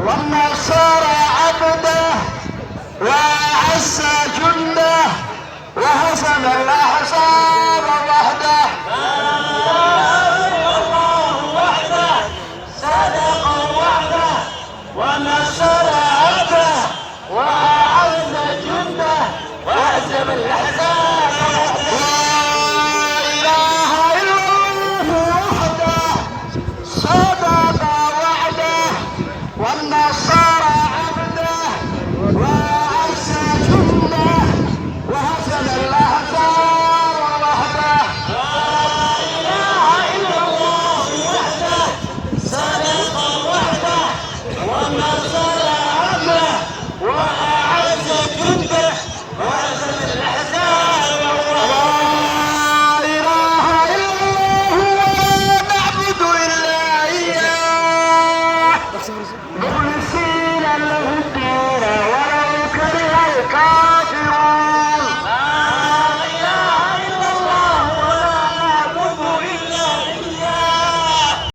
ونصر عبده وأعز جنده وهزم الأحزاب وحده. الله وحده صدق وعده ونصر عبده وأعز جنده وهزم الأحزاب وحده. لا إله إلا الله وحده صدق وعده ونصر عبده وأعز جنده وهزم الأحزاب وحده. صدق وعده ونصر عبده وأعز جنده وهزم الأحزاب وحده. لا إله إلا الله نعبد إلا إياه مخلصين له الدين